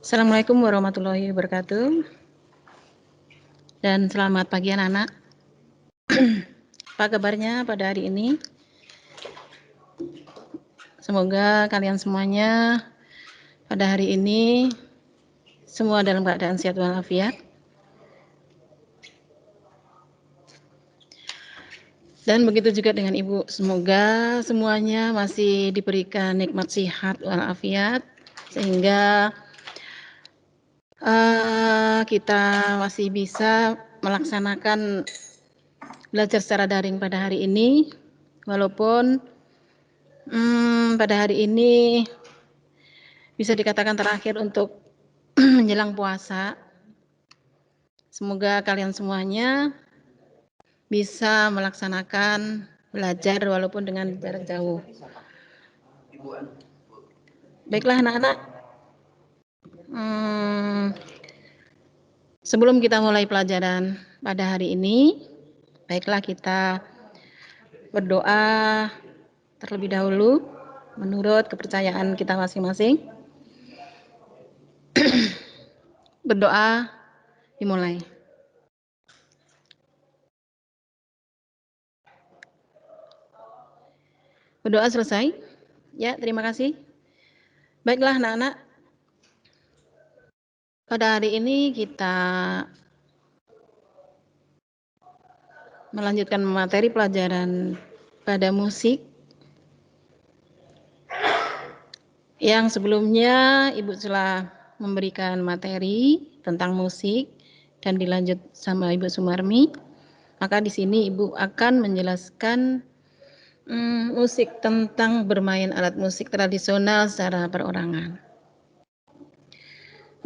Assalamualaikum warahmatullahi wabarakatuh. Dan selamat pagi anak-anak. Apa kabarnya pada hari ini? Semoga kalian semuanya pada hari ini semua dalam keadaan sehat walafiat. Dan begitu juga dengan Ibu, semoga semuanya masih diberikan nikmat sehat walafiat sehingga kita masih bisa melaksanakan belajar secara daring pada hari ini, walaupun pada hari ini bisa dikatakan terakhir untuk menjelang puasa. Semoga kalian semuanya bisa melaksanakan belajar walaupun dengan jarak jauh. Baiklah anak-anak, sebelum kita mulai pelajaran pada hari ini, baiklah kita berdoa terlebih dahulu menurut kepercayaan kita masing-masing. Berdoa dimulai. Berdoa selesai? Ya, terima kasih. Baiklah anak-anak, pada hari ini kita melanjutkan materi pelajaran pada musik yang sebelumnya Ibu telah memberikan materi tentang musik dan dilanjut sama Ibu Sumarmi. Maka di sini Ibu akan menjelaskan musik tentang bermain alat musik tradisional secara perorangan.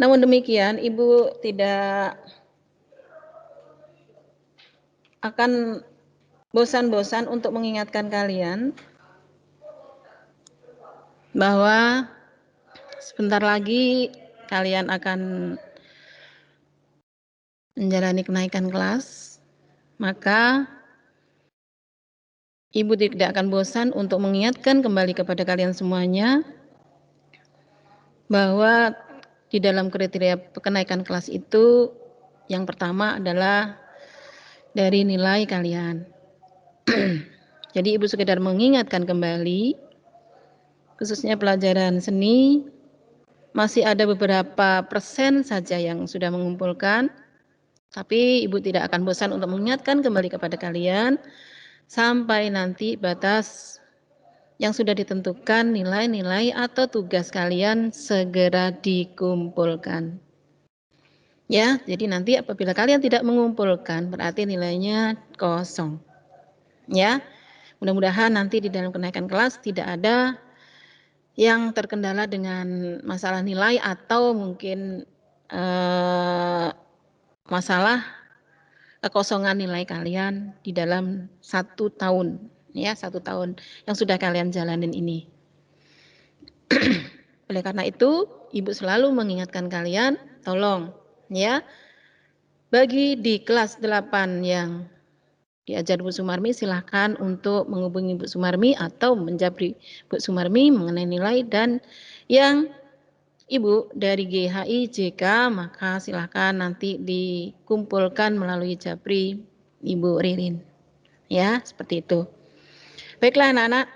Namun demikian, Ibu tidak akan bosan-bosan untuk mengingatkan kalian bahwa sebentar lagi kalian akan menjalani kenaikan kelas, maka Ibu tidak akan bosan untuk mengingatkan kembali kepada kalian semuanya bahwa di dalam kriteria kenaikan kelas itu yang pertama adalah dari nilai kalian. Jadi Ibu sekedar mengingatkan kembali, khususnya pelajaran seni, masih ada beberapa persen saja yang sudah mengumpulkan, tapi Ibu tidak akan bosan untuk mengingatkan kembali kepada kalian sampai nanti batas yang sudah ditentukan nilai-nilai atau tugas kalian segera dikumpulkan. Ya, jadi nanti apabila kalian tidak mengumpulkan berarti nilainya kosong. Ya, mudah-mudahan nanti di dalam kenaikan kelas tidak ada yang terkendala dengan masalah nilai atau mungkin masalah kekosongan nilai kalian di dalam 1 tahun, ya 1 tahun yang sudah kalian jalanin ini. Oleh karena itu, Ibu selalu mengingatkan kalian, tolong ya, bagi di kelas 8 yang diajar Bu Sumarmi, silahkan untuk menghubungi Bu Sumarmi atau menjabri Bu Sumarmi mengenai nilai, dan yang Ibu dari GHI JK maka silahkan nanti dikumpulkan melalui Jabri Ibu Ririn. Ya, seperti itu. Baiklah anak-anak,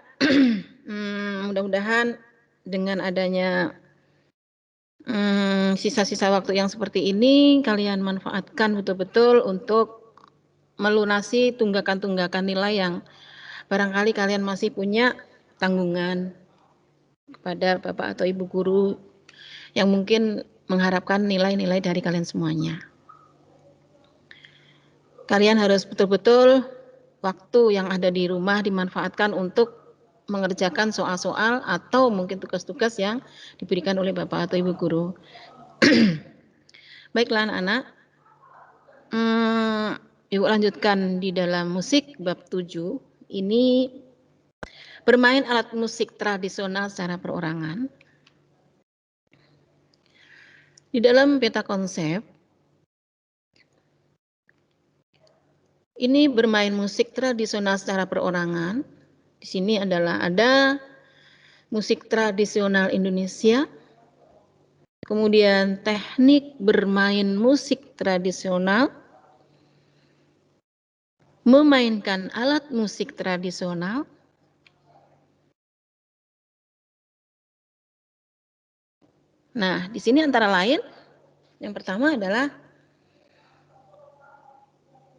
mudah-mudahan dengan adanya sisa-sisa waktu yang seperti ini kalian manfaatkan betul-betul untuk melunasi tunggakan-tunggakan nilai yang barangkali kalian masih punya tanggungan kepada Bapak atau Ibu guru yang mungkin mengharapkan nilai-nilai dari kalian semuanya. Kalian harus betul-betul waktu yang ada di rumah dimanfaatkan untuk mengerjakan soal-soal atau mungkin tugas-tugas yang diberikan oleh Bapak atau Ibu guru. Baiklah anak-anak, Ibu lanjutkan di dalam musik bab 7. Ini bermain alat musik tradisional secara perorangan. Di dalam peta konsep, ini bermain musik tradisional secara perorangan. Di sini adalah ada musik tradisional Indonesia, kemudian teknik bermain musik tradisional, memainkan alat musik tradisional, nah, di sini antara lain yang pertama adalah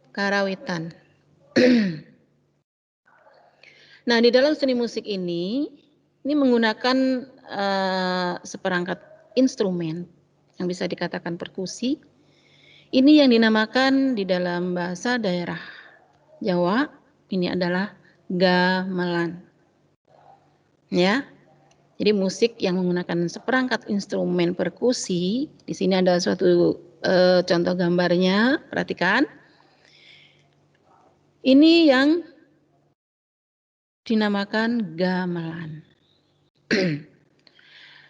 karawitan. Nah, di dalam seni musik ini menggunakan seperangkat instrumen yang bisa dikatakan perkusi. Ini yang dinamakan di dalam bahasa daerah Jawa, ini adalah gamelan. Ya. Jadi musik yang menggunakan seperangkat instrumen perkusi, di sini ada suatu contoh gambarnya, perhatikan. Ini yang dinamakan gamelan.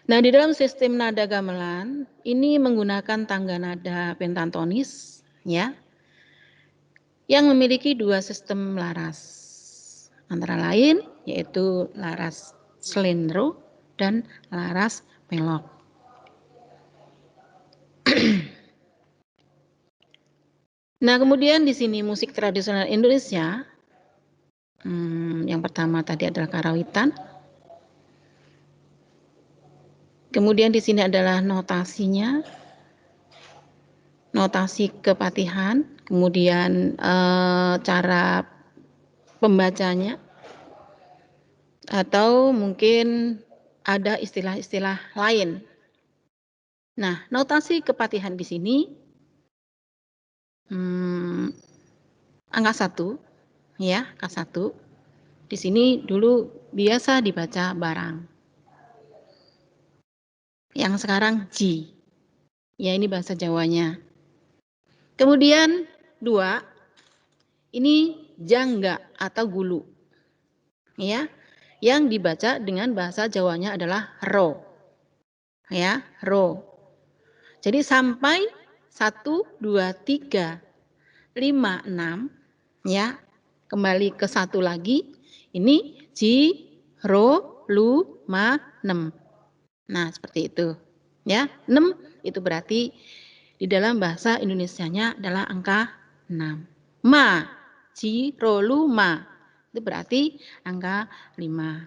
Nah, di dalam sistem nada gamelan ini menggunakan tangga nada pentatonis, ya, yang memiliki dua sistem laras, antara lain yaitu laras slendro dan laras pelok. Nah, kemudian di sini musik tradisional Indonesia, yang pertama tadi adalah karawitan. Kemudian di sini adalah notasinya, notasi kepatihan, kemudian cara pembacanya, atau mungkin ada istilah-istilah lain. Nah, notasi kepatihan di sini angka 1, ya, angka 1. Di sini dulu biasa dibaca barang. Yang sekarang ji. Ya, ini bahasa Jawanya. Kemudian 2, ini jangga atau gulu. Ya, yang dibaca dengan bahasa Jawanya adalah ro. Ya, ro. Jadi sampai 1, 2, 3, 5, 6, ya. Kembali ke 1 lagi. Ini ji, ro, lu, ma, 6. Nah, seperti itu. Ya, 6 itu berarti di dalam bahasa Indonesianya adalah angka 6. Ma, ji, ro, lu, ma. Itu berarti angka 5.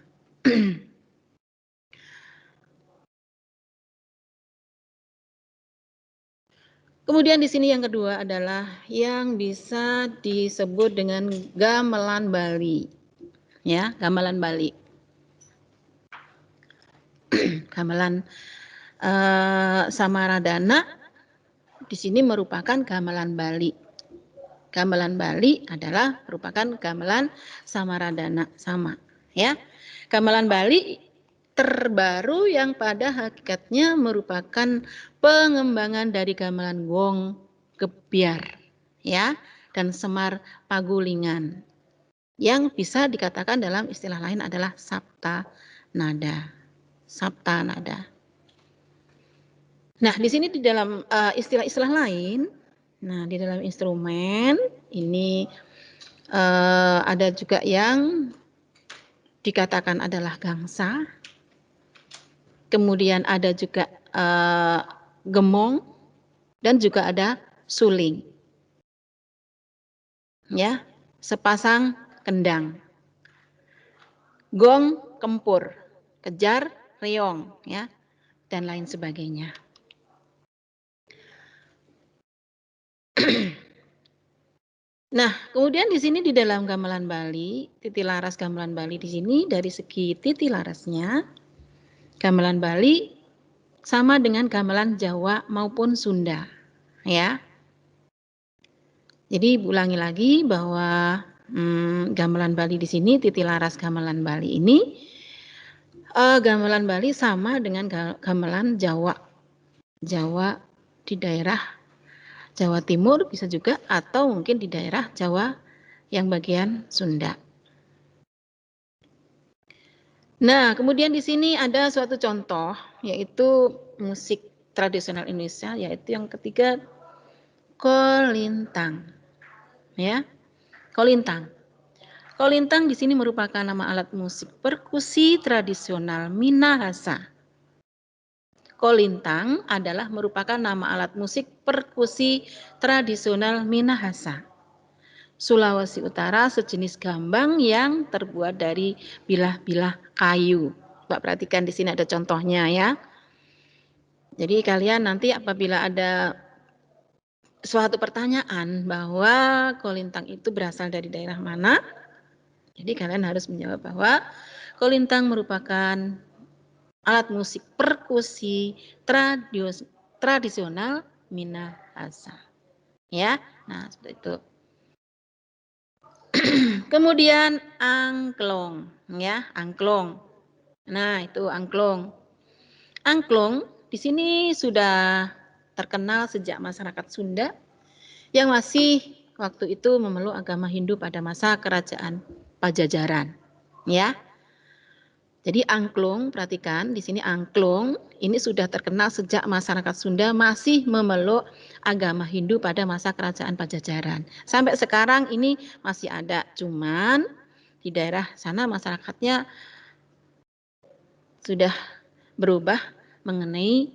Kemudian di sini yang kedua adalah yang bisa disebut dengan gamelan Bali. Ya, gamelan Bali. Gamelan Samaradana di sini merupakan gamelan Bali. Gamelan Bali adalah merupakan gamelan Samaradana, sama, ya. Gamelan Bali terbaru yang pada hakikatnya merupakan pengembangan dari gamelan Wong Gebyar, ya, dan Semar Pagulingan, yang bisa dikatakan dalam istilah lain adalah sapta nada. Sapta nada. Nah, di sini di dalam istilah-istilah lain, nah di dalam instrumen ini ada juga yang dikatakan adalah gangsa, kemudian ada juga gemong, dan juga ada suling. Ya, sepasang kendang. Gong, kempur, kejar, reong, ya, dan lain sebagainya. Nah, kemudian di sini di dalam gamelan Bali, titilaras gamelan Bali di sini dari segi titilarasnya, gamelan Bali sama dengan gamelan Jawa maupun Sunda, ya. Jadi ulangi lagi bahwa gamelan Bali di sini, titilaras gamelan Bali ini, gamelan Bali sama dengan gamelan Jawa. Jawa di daerah Jawa Timur bisa juga, atau mungkin di daerah Jawa yang bagian Sunda. Nah, kemudian di sini ada suatu contoh, yaitu musik tradisional Indonesia, yaitu yang ketiga, kolintang. Ya, kolintang. Kolintang di sini merupakan nama alat musik perkusi tradisional Minahasa. kolintang adalah merupakan nama alat musik perkusi tradisional Minahasa, Sulawesi Utara, sejenis gambang yang terbuat dari bilah-bilah kayu. Mbak perhatikan di sini ada contohnya ya. Jadi kalian nanti apabila ada suatu pertanyaan bahwa kolintang itu berasal dari daerah mana, jadi kalian harus menjawab bahwa kolintang merupakan alat musik perkusi tradisional Minahasa. Ya, nah seperti itu. Kemudian angklong, ya, angklong. Nah, itu angklong. Angklong di sini sudah terkenal sejak masyarakat Sunda yang masih waktu itu memeluk agama Hindu pada masa kerajaan Pajajaran, ya. Jadi angklung, perhatikan di sini angklung ini sudah terkenal sejak masyarakat Sunda masih memeluk agama Hindu pada masa kerajaan Pajajaran. Sampai sekarang ini masih ada, cuman di daerah sana masyarakatnya sudah berubah mengenai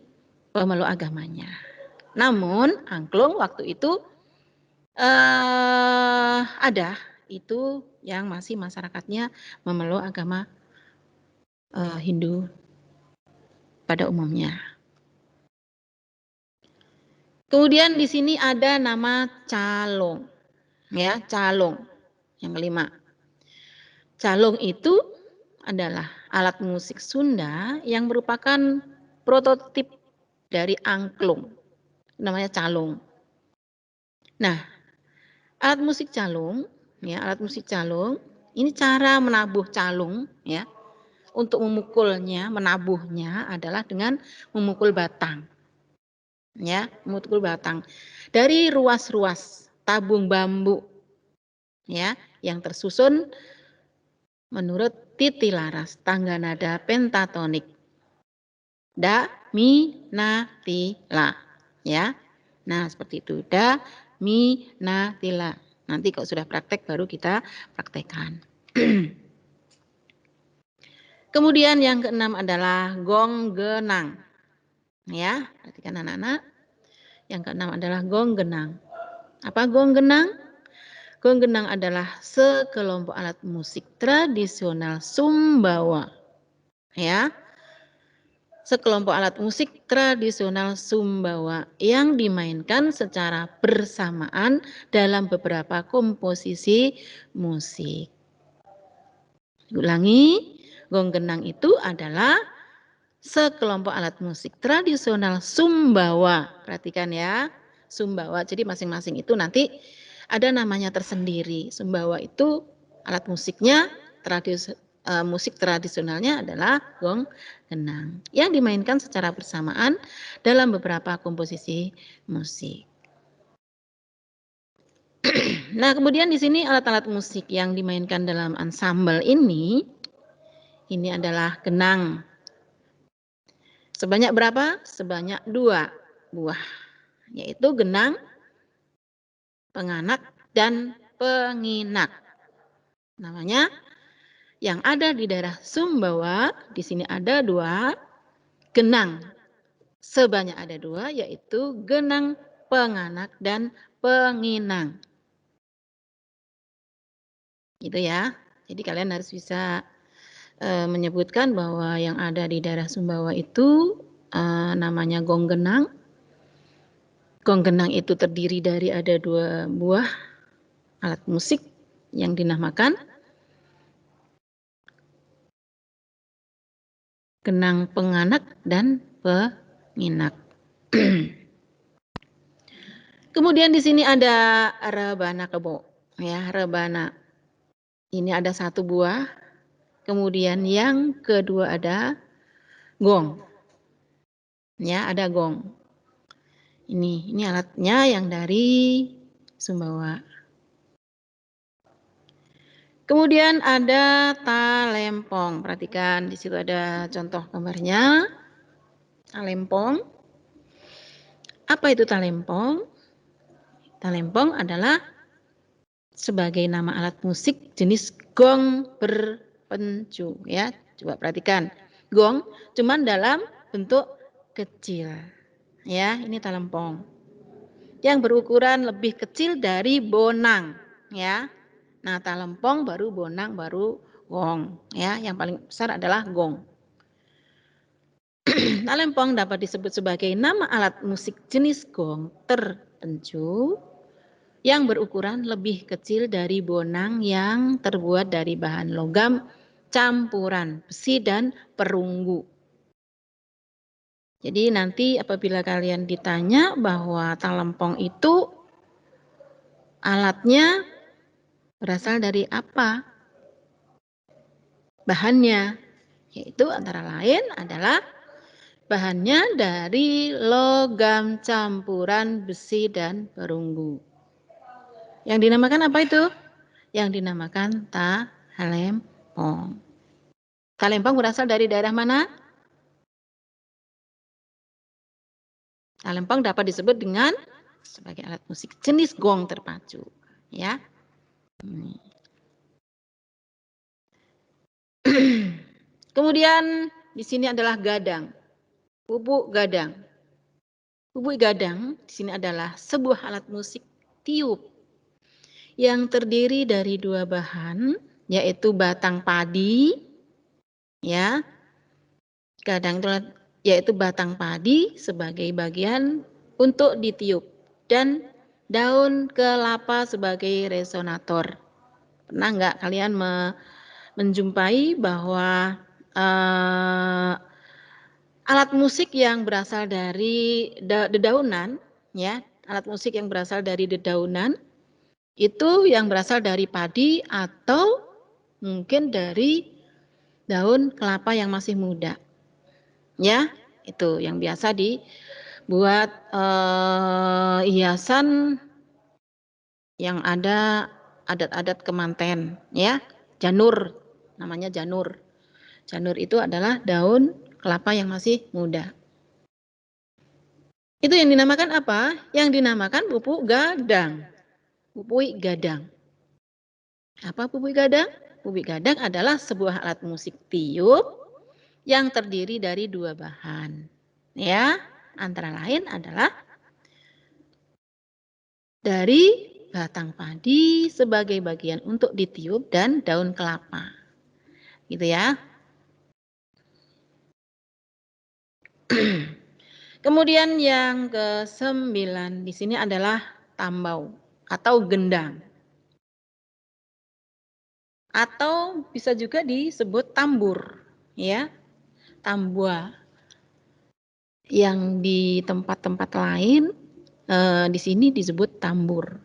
pemeluk agamanya. Namun angklung waktu itu ada itu yang masih masyarakatnya memeluk agama Hindu pada umumnya. Kemudian di sini ada nama calong, ya, calong. Yang kelima, calong itu adalah alat musik Sunda yang merupakan prototip dari angklung, namanya calong. Nah, alat musik calong, ya, alat musik calong ini cara menabuh calung, ya. Untuk memukulnya, menabuhnya adalah dengan memukul batang. Ya, memukul batang dari ruas-ruas tabung bambu, ya, yang tersusun menurut titilaras tangga nada pentatonik. Da, mi, na, ti, la. Ya. Nah, seperti itu. Da, mi, na, ti, la. Nanti kalau sudah praktek baru kita praktekkan. Kemudian yang keenam adalah gong genang. Ya, perhatikan anak-anak. Yang keenam adalah gong genang. Apa gong genang? Gong genang adalah sekelompok alat musik tradisional Sumbawa. Ya. Sekelompok alat musik tradisional Sumbawa yang dimainkan secara bersamaan dalam beberapa komposisi musik. Ulangi, gong genang itu adalah sekelompok alat musik tradisional Sumbawa. Perhatikan ya, Sumbawa. Jadi masing-masing itu nanti ada namanya tersendiri. Sumbawa itu alat musiknya, musik tradisionalnya adalah gong genang yang dimainkan secara bersamaan dalam beberapa komposisi musik. Nah, kemudian di sini alat-alat musik yang dimainkan dalam ensemble ini adalah genang. Sebanyak berapa? Sebanyak 2 buah, yaitu genang, penganak, dan penginak. Namanya yang ada di daerah Sumbawa, di sini ada 2 genang. Sebanyak ada 2, yaitu genang, penganak, dan penginang. Gitu ya. Jadi kalian harus bisa menyebutkan bahwa yang ada di daerah Sumbawa itu namanya gong genang. Gong genang itu terdiri dari ada 2 buah alat musik yang dinamakan genang penganak dan penginak. Kemudian di sini ada rebana kebo, ya, rebana. Ini ada 1 buah. Kemudian yang kedua ada gong. Ya, ada gong. Ini alatnya yang dari Sumbawa. Kemudian ada talempong. Perhatikan di situ ada contoh gambarnya. Talempong. Apa itu talempong? Talempong adalah sebagai nama alat musik jenis gong berpencu, ya. Coba perhatikan. Gong cuman dalam bentuk kecil. Ya, ini talempong. Yang berukuran lebih kecil dari bonang, ya. Nah, talempong baru bonang baru gong, ya. Yang paling besar adalah gong. Talempong dapat disebut sebagai nama alat musik jenis gong tertentu yang berukuran lebih kecil dari bonang yang terbuat dari bahan logam campuran besi dan perunggu. Jadi nanti apabila kalian ditanya bahwa talempong itu alatnya berasal dari apa? Bahannya, yaitu antara lain adalah bahannya dari logam campuran besi dan perunggu. Yang dinamakan apa itu? Yang dinamakan talempong. Talempong berasal dari daerah mana? Talempong dapat disebut dengan sebagai alat musik jenis gong terpacu, ya. Kemudian di sini adalah gadang, bubuk gadang. Bubuk gadang di sini adalah sebuah alat musik tiup yang terdiri dari dua bahan, yaitu batang padi, ya. Gadang itu yaitu batang padi sebagai bagian untuk ditiup dan daun kelapa sebagai resonator. Pernah nggak kalian menjumpai bahwa alat musik yang berasal dari dedaunan, ya, alat musik yang berasal dari dedaunan itu yang berasal dari padi atau mungkin dari daun kelapa yang masih muda, ya, itu yang biasa dibuat hiasan yang ada adat-adat kemanten, ya, janur, namanya janur. Janur itu adalah daun kelapa yang masih muda. Itu yang dinamakan apa? Yang dinamakan pupuk gadang. Pupuk gadang. Apa pupuk gadang? Pupuk gadang adalah sebuah alat musik tiup yang terdiri dari dua bahan. Ya, antara lain adalah dari batang padi sebagai bagian untuk ditiup dan daun kelapa. Gitu ya. Kemudian yang ke-9 di sini adalah tambau atau gendang. Atau bisa juga disebut tambur, ya. Tambua. Yang di tempat-tempat lain di sini disebut tambur.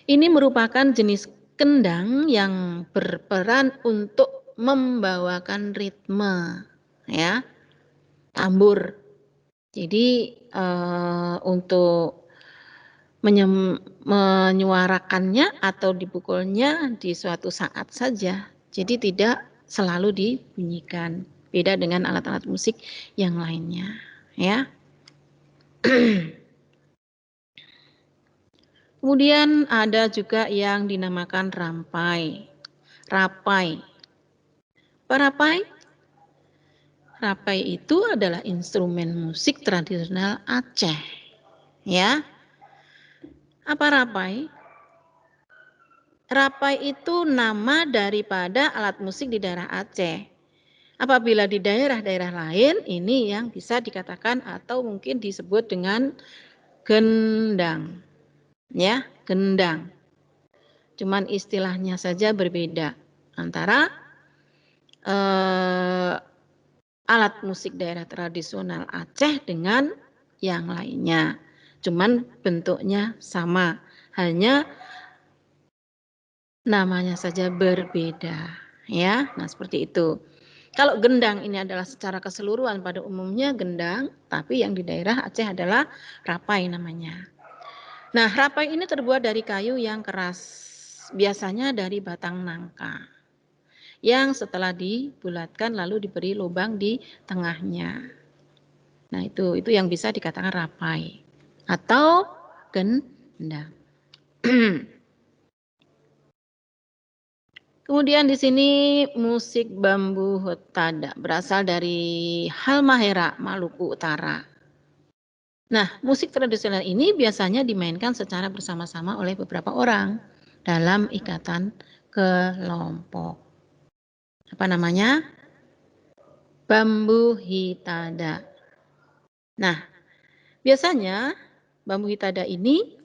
Ini merupakan jenis kendang yang berperan untuk membawakan ritme, ya. Tambur. Jadi untuk menyuarakannya atau dipukulnya di suatu saat saja. Jadi tidak selalu dibunyikan. Beda dengan alat-alat musik yang lainnya, ya. Kemudian ada juga yang dinamakan rampai. Rapai. Apa rapai? Rapai itu adalah instrumen musik tradisional Aceh. Ya. Apa rapai? Rapai itu nama daripada alat musik di daerah Aceh. Apabila di daerah-daerah lain, ini yang bisa dikatakan atau mungkin disebut dengan gendang. Ya, gendang. Cuman istilahnya saja berbeda antara alat musik daerah tradisional Aceh dengan yang lainnya. Cuman bentuknya sama, hanya namanya saja berbeda, ya. Nah, seperti itu. Kalau gendang ini adalah secara keseluruhan pada umumnya gendang, tapi yang di daerah Aceh adalah rapai namanya. Nah, rapai ini terbuat dari kayu yang keras, biasanya dari batang nangka, yang setelah dibulatkan lalu diberi lubang di tengahnya. Nah, itu yang bisa dikatakan rapai atau gendang. Kemudian di sini musik bambu hutada berasal dari Halmahera, Maluku Utara. Nah, musik tradisional ini biasanya dimainkan secara bersama-sama oleh beberapa orang dalam ikatan kelompok. Apa namanya? Bambu hitada. Nah, biasanya bambu hitada ini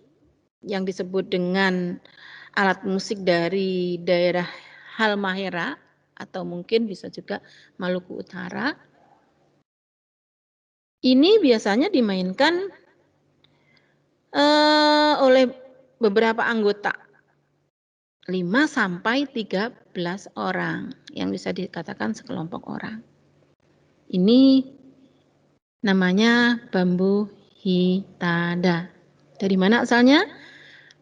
yang disebut dengan alat musik dari daerah Halmahera atau mungkin bisa juga Maluku Utara. Ini biasanya dimainkan oleh beberapa anggota, 5 sampai 13 orang yang bisa dikatakan sekelompok orang. Ini namanya bambu hitada. Dari mana asalnya?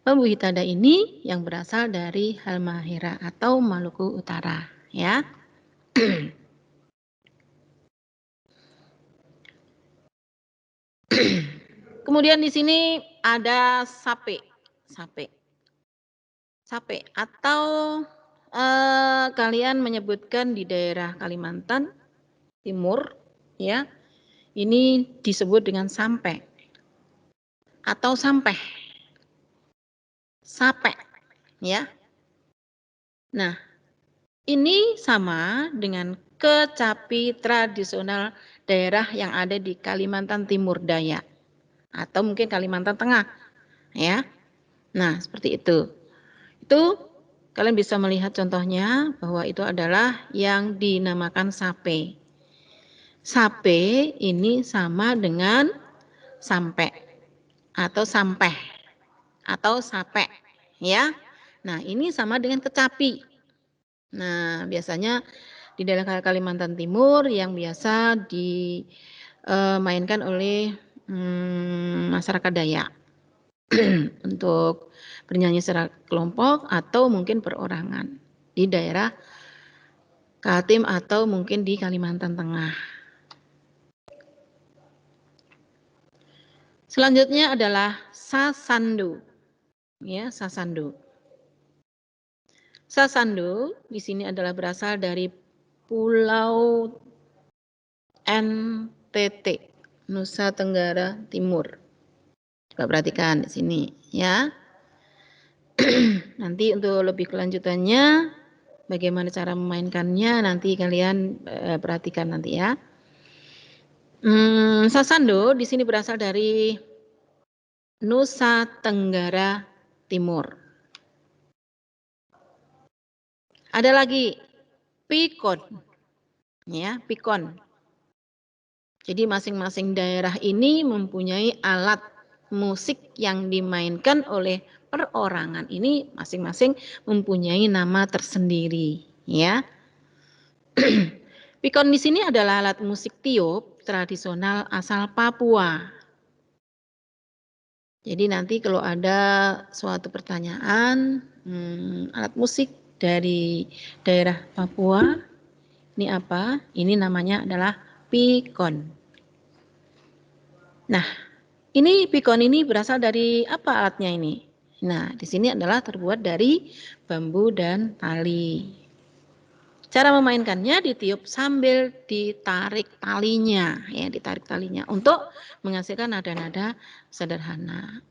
Bambu hitada ini yang berasal dari Halmahera atau Maluku Utara, ya. Kemudian di sini ada sape. Sape atau kalian menyebutkan di daerah Kalimantan Timur, ya. Ini disebut dengan sampe atau sampeh. Sape, ya. Nah, ini sama dengan kecapi tradisional daerah yang ada di Kalimantan Timur Daya atau mungkin Kalimantan Tengah, ya. Nah, seperti itu. Itu kalian bisa melihat contohnya bahwa itu adalah yang dinamakan sape. Sape ini sama dengan sampe atau sampeh atau sape, ya. Nah, ini sama dengan kecapi. Nah, biasanya di daerah Kalimantan Timur yang biasa dimainkan oleh masyarakat Dayak untuk bernyanyi secara kelompok atau mungkin perorangan di daerah Kaltim atau mungkin di Kalimantan Tengah. Selanjutnya adalah sasandu. Ya, sasandu. Sasandu di sini adalah berasal dari Pulau NTT, Nusa Tenggara Timur. Coba perhatikan di sini, ya. Nanti untuk lebih kelanjutannya, bagaimana cara memainkannya, nanti kalian perhatikan nanti ya. Sasando di sini berasal dari Nusa Tenggara Timur. Ada lagi pikon, ya, pikon. Jadi masing-masing daerah ini mempunyai alat musik yang dimainkan oleh perorangan ini masing-masing mempunyai nama tersendiri, ya. Pikon di sini adalah alat musik tiup tradisional asal Papua. Jadi nanti kalau ada suatu pertanyaan, alat musik dari daerah Papua, ini apa? Ini namanya adalah pikon. Nah, ini pikon ini berasal dari apa alatnya ini? Nah, di sini adalah terbuat dari bambu dan tali. Cara memainkannya ditiup sambil ditarik talinya, ya, ditarik talinya untuk menghasilkan nada-nada sederhana.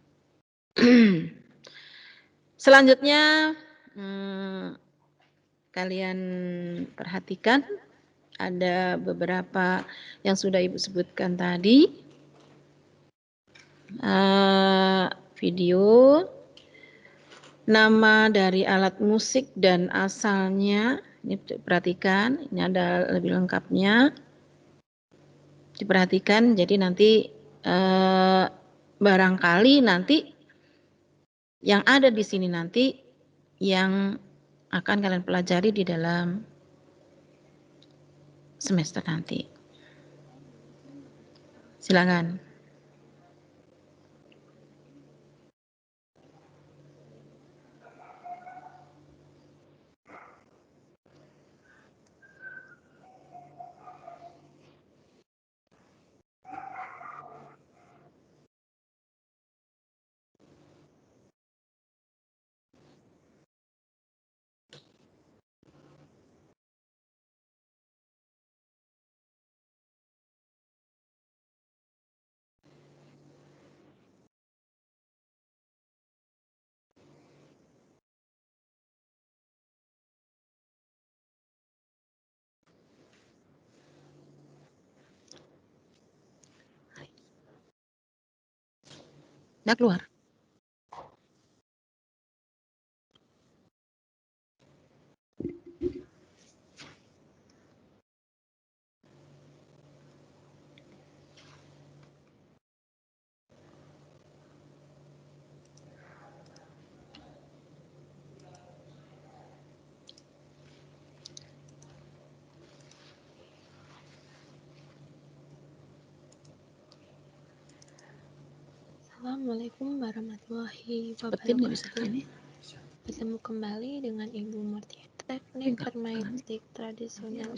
Selanjutnya, kalian perhatikan ada beberapa yang sudah Ibu sebutkan tadi. Video, nama dari alat musik dan asalnya, ini perhatikan, ini ada lebih lengkapnya. Diperhatikan, jadi nanti barangkali nanti yang ada di sini nanti yang akan kalian pelajari di dalam semester nanti. Silakan. Nggak keluar. Assalamualaikum warahmatullahi Betin nggak bisa wabarakatuh. ini. Bertemu kembali dengan Ibu Murti. Teknik bermain musik tradisional.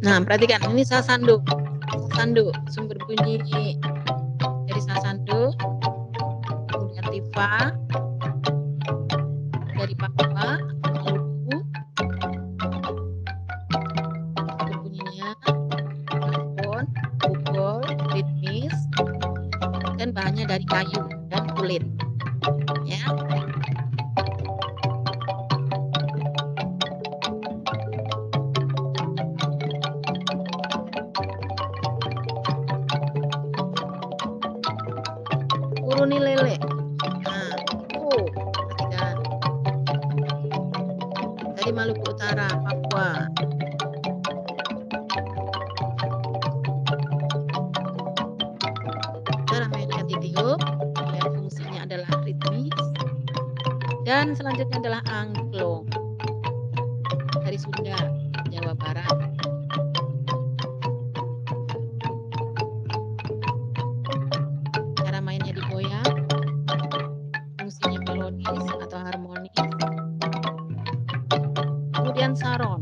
Nah, perhatikan ini sasando. Sasando, sumber bunyi dari sasando. Kemudian tifa dari Papua, Maluku. Sumber bunyinya plafon, pukul, ritmis, dan bahannya dari kayu dan kulit. Ya. Uruni lele. Nah, perhatikan. Dari Maluku Utara, Papua. Cara mainkan ditiup, kemudian fungsinya adalah ritmis, dan selanjutnya adalah angklung dari Sunda, Jawa Barat. Cara mainnya digoyang, fungsinya melodis atau harmonis. Kemudian saron.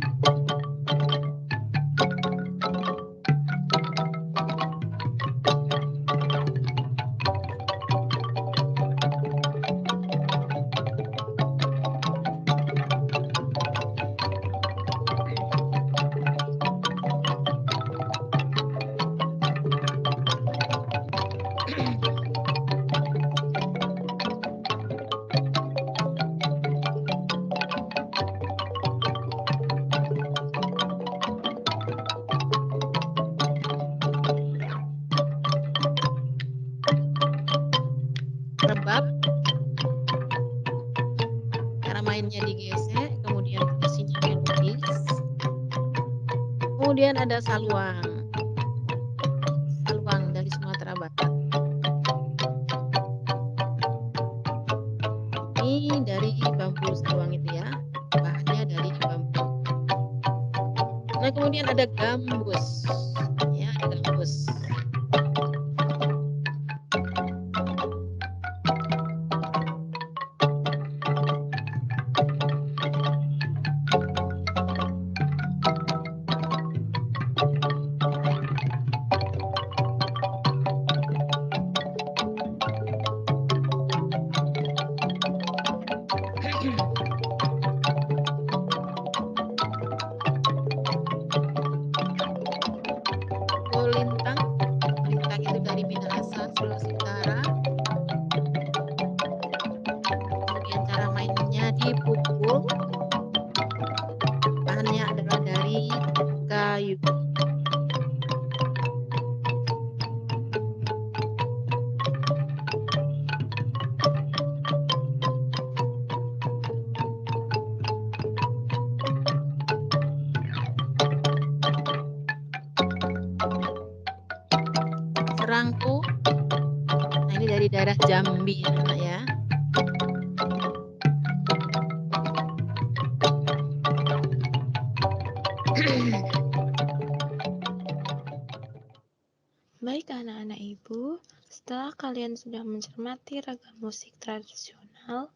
Rebab, cara mainnya digesek, kemudian fungsinya melodis. Kemudian ada saluang. Saluang dari Sumatera Barat. Ini dari bambu saluang itu ya, bahannya dari bambu. Nah, kemudian ada gambus. Ya, ada gambus. Lintang. Lintang itu dari Minahasa, Sulawesi Utara. Kemudian cara mainnya dipukul. Bahannya adalah dari kayu. Serangku. Nah, ini dari daerah Jambi ya. Baik anak-anak Ibu, setelah kalian sudah mencermati ragam musik tradisional,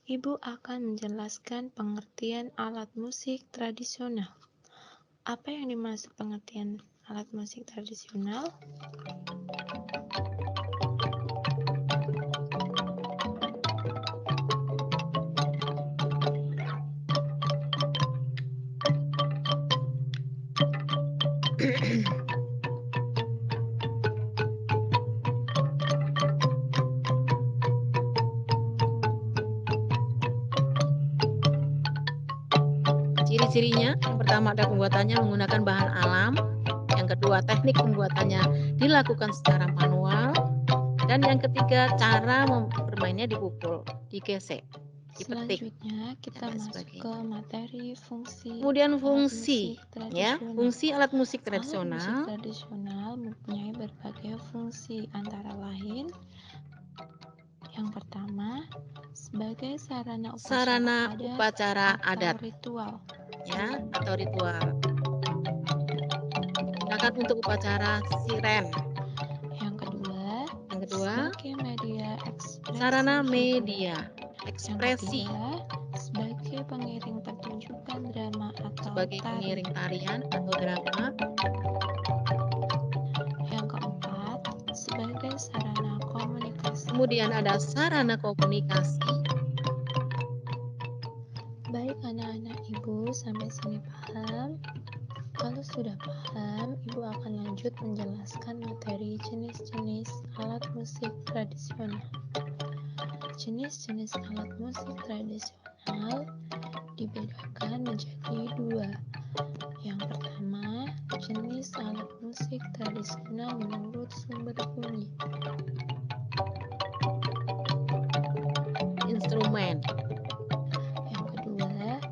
Ibu akan menjelaskan pengertian alat musik tradisional. Apa yang dimaksud pengertian alat musik tradisional? Ciri-cirinya yang pertama ada pembuatannya menggunakan bahan alam, yang kedua teknik pembuatannya dilakukan secara manual, dan yang ketiga cara bermainnya dipukul, digesek, dipetik. Selanjutnya kita dan lain masuk ke sebagainya. materi fungsi Kemudian alat fungsi, musik ya, tradisional. fungsi alat musik Alat musik tradisional tradisional mempunyai berbagai fungsi, antara lain yang pertama, sebagai sarana upacara adat, ritual. ya, atau ritual. Digunakan untuk upacara siren. Yang kedua, sebagai media ekspresi sarana hiburan. media Yang ekspresi ketiga, sebagai pengiring pertunjukan drama atau sebagai tari. pengiring tarian atau drama. Yang keempat, sebagai sarana komunikasi. Kemudian ada sarana komunikasi. Baik anak-anak ibu, sampai sini paham? Kalau sudah paham, ibu akan lanjut menjelaskan materi jenis-jenis alat musik tradisional. Jenis-jenis alat musik tradisional dibedakan menjadi dua. Yang pertama, jenis alat musik tradisional menurut sumber bunyi. Instrumen. Yang kedua,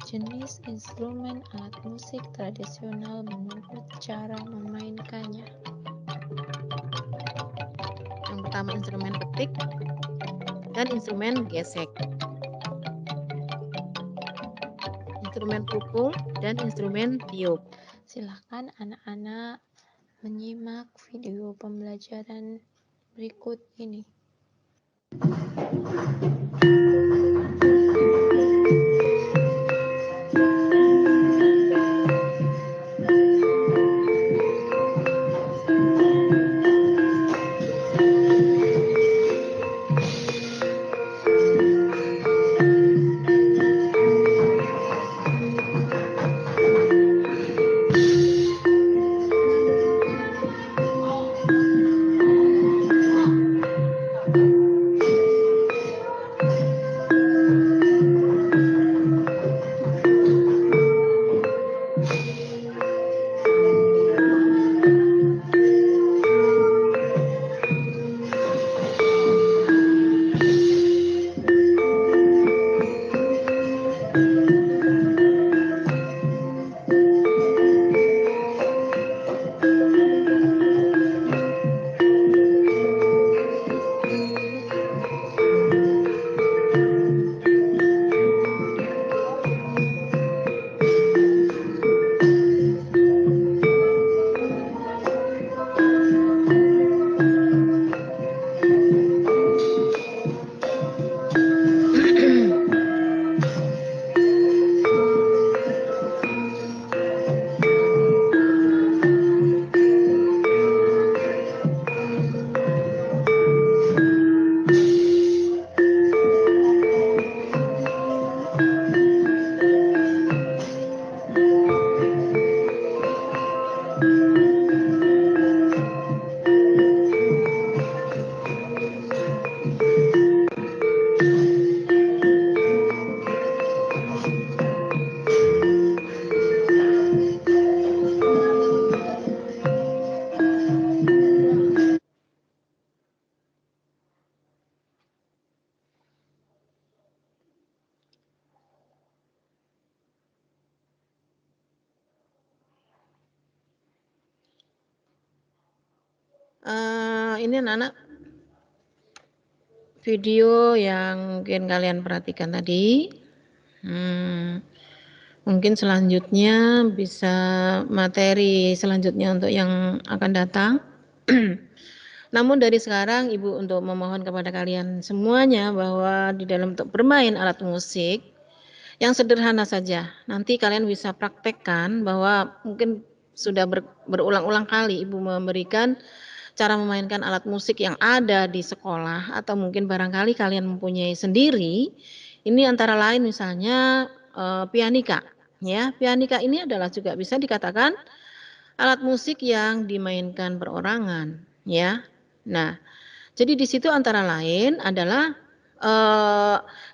jenis instrumen alat musik tradisional menurut cara memainkannya. Yang pertama instrumen petik dan instrumen gesek. Instrumen pukul dan instrumen tiup. Silakan anak-anak menyimak video pembelajaran berikut ini. Ini anak-anak video yang mungkin kalian perhatikan tadi. Mungkin selanjutnya bisa materi selanjutnya untuk yang akan datang. Namun dari sekarang Ibu untuk memohon kepada kalian semuanya bahwa di dalam untuk bermain alat musik yang sederhana saja. Nanti kalian bisa praktekkan bahwa mungkin sudah berulang-ulang kali Ibu memberikan cara memainkan alat musik yang ada di sekolah atau mungkin barangkali kalian mempunyai sendiri. Ini antara lain misalnya pianika, ya. Pianika ini adalah juga bisa dikatakan alat musik yang dimainkan perorangan, ya. Nah, jadi di situ antara lain adalah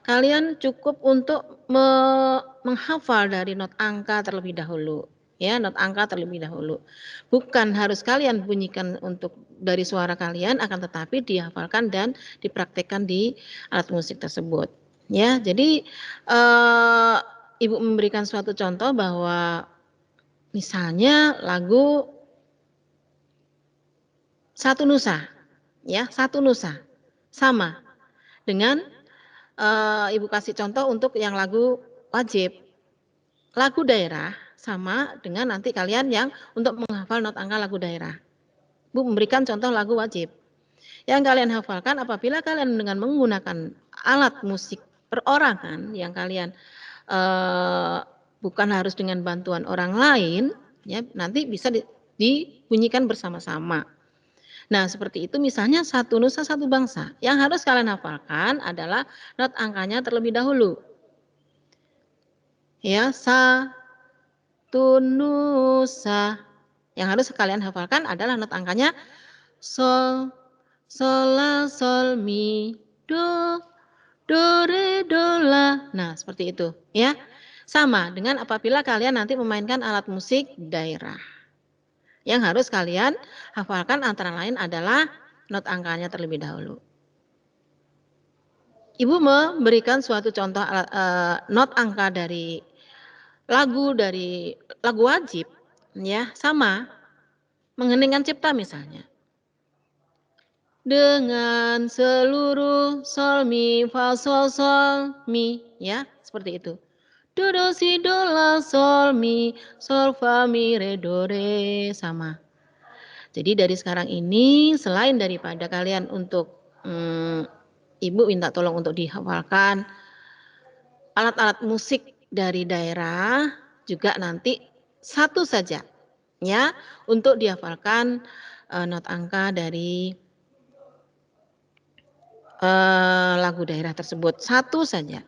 kalian cukup untuk menghafal dari not angka terlebih dahulu, ya, not angka terlebih dahulu. Bukan harus kalian bunyikan untuk dari suara kalian, akan tetapi dihafalkan dan dipraktekkan di alat musik tersebut, ya. Jadi Ibu memberikan suatu contoh bahwa misalnya lagu Satu Nusa, ya, Satu Nusa, sama dengan Ibu kasih contoh untuk yang lagu wajib. Lagu daerah sama dengan nanti kalian yang untuk menghafal not angka lagu daerah. Bu memberikan contoh lagu wajib. Yang kalian hafalkan apabila kalian dengan menggunakan alat musik perorangan yang kalian bukan harus dengan bantuan orang lain, ya, nanti bisa dibunyikan bersama-sama. Nah, seperti itu misalnya Satu Nusa Satu Bangsa. Yang harus kalian hafalkan adalah not angkanya terlebih dahulu. Ya, Satu Nusa. Yang harus kalian hafalkan adalah not angkanya sol, sol, la, sol, mi, do, re, do, la. Nah, seperti itu, ya. Sama dengan apabila kalian nanti memainkan alat musik daerah. Yang harus kalian hafalkan antara lain adalah not angkanya terlebih dahulu. Ibu memberikan suatu contoh not angka dari lagu wajib, ya, sama mengheningkan cipta misalnya. Dengan seluruh sol mi fa sol sol mi, ya, seperti itu. Do do si do la sol mi sol fa mi re do re, sama. Jadi dari sekarang ini selain daripada kalian untuk Ibu minta tolong untuk dihafalkan alat-alat musik dari daerah, juga nanti satu saja, ya, untuk dihafalkan not angka dari lagu daerah tersebut, satu saja,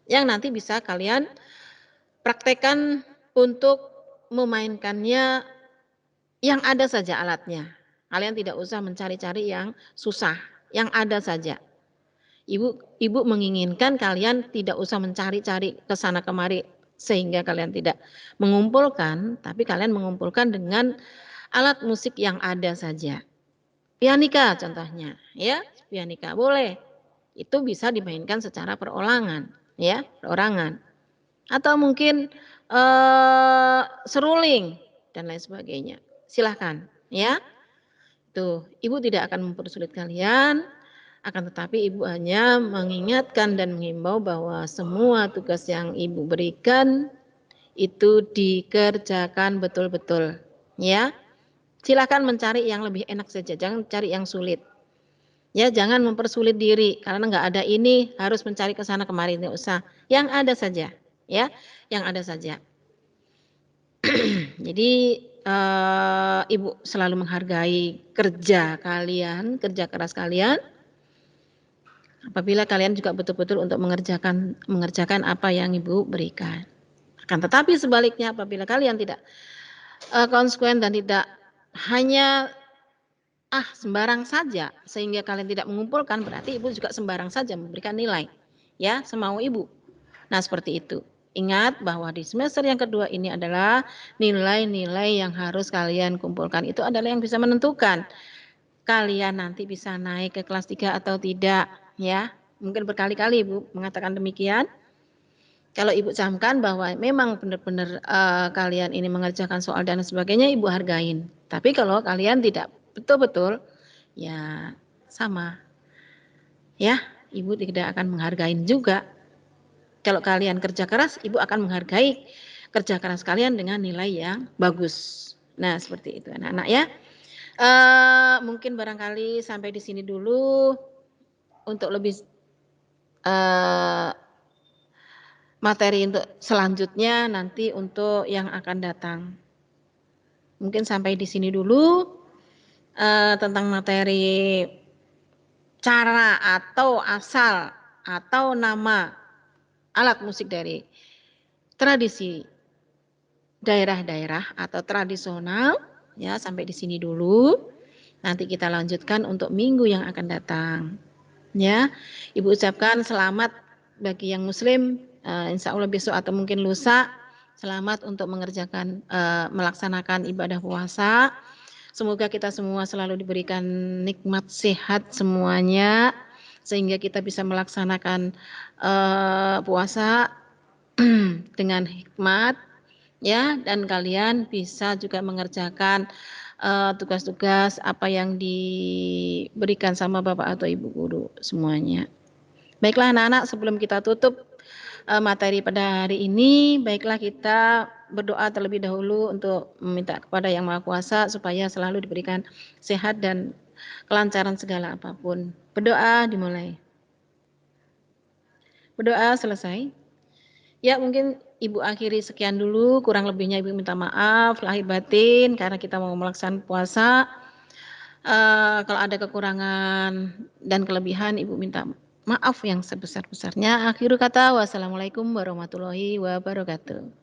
yang nanti bisa kalian praktekkan untuk memainkannya yang ada saja alatnya. Kalian tidak usah mencari-cari yang susah, yang ada saja. Ibu menginginkan kalian tidak usah mencari-cari ke sana kemari sehingga kalian tidak mengumpulkan, tapi kalian mengumpulkan dengan alat musik yang ada saja. Pianika contohnya, ya, pianika boleh. Itu bisa dimainkan secara perorangan, ya, perorangan. Atau mungkin seruling dan lain sebagainya. Silahkan, ya. Tuh, Ibu tidak akan mempersulit kalian. Akan tetapi Ibu hanya mengingatkan dan menghimbau bahwa semua tugas yang Ibu berikan itu dikerjakan betul-betul, ya. Silakan mencari yang lebih enak saja, jangan cari yang sulit. Ya, jangan mempersulit diri karena nggak ada ini harus mencari ke sana kemari, nggak usah. Yang ada saja, ya, yang ada saja. Jadi Ibu selalu menghargai kerja kalian, kerja keras kalian. Apabila kalian juga betul-betul untuk mengerjakan apa yang Ibu berikan. Akan tetapi sebaliknya apabila kalian tidak konsekuen dan tidak hanya sembarang saja sehingga kalian tidak mengumpulkan, berarti Ibu juga sembarang saja memberikan nilai, ya, semau Ibu. Nah, seperti itu. Ingat bahwa di semester yang kedua ini adalah nilai-nilai yang harus kalian kumpulkan. Itu adalah yang bisa menentukan kalian nanti bisa naik ke kelas 3 atau tidak, ya. Mungkin berkali-kali Ibu mengatakan demikian. Kalau Ibu camkan bahwa memang benar-benar kalian ini mengerjakan soal dan sebagainya, Ibu hargain. Tapi kalau kalian tidak betul-betul, ya sama. Ya, Ibu tidak akan menghargain juga. Kalau kalian kerja keras, Ibu akan menghargai kerja keras kalian dengan nilai yang bagus. Nah, seperti itu anak-anak, ya. Mungkin barangkali sampai di sini dulu. Untuk lebih materi untuk selanjutnya nanti untuk yang akan datang. Mungkin sampai di sini dulu tentang materi cara atau asal atau nama alat musik dari tradisi daerah-daerah atau tradisional, ya, sampai di sini dulu. Nanti kita lanjutkan untuk minggu yang akan datang. Ya, Ibu ucapkan selamat bagi yang muslim, insya Allah besok atau mungkin lusa, selamat untuk mengerjakan, melaksanakan ibadah puasa. Semoga kita semua selalu diberikan nikmat sehat semuanya, sehingga kita bisa melaksanakan, puasa dengan hikmat, ya, dan kalian bisa juga mengerjakan, tugas-tugas apa yang diberikan sama Bapak atau Ibu guru semuanya. Baiklah anak-anak, sebelum kita tutup, materi pada hari ini, baiklah kita berdoa terlebih dahulu untuk meminta kepada Yang Maha Kuasa supaya selalu diberikan sehat dan kelancaran segala apapun. Berdoa dimulai. Berdoa selesai. Ya mungkin Ibu akhiri sekian dulu, kurang lebihnya Ibu minta maaf lahir batin karena kita mau melaksanakan puasa. Kalau ada kekurangan dan kelebihan Ibu minta maaf yang sebesar-besarnya. Akhir kata, wassalamualaikum warahmatullahi wabarakatuh.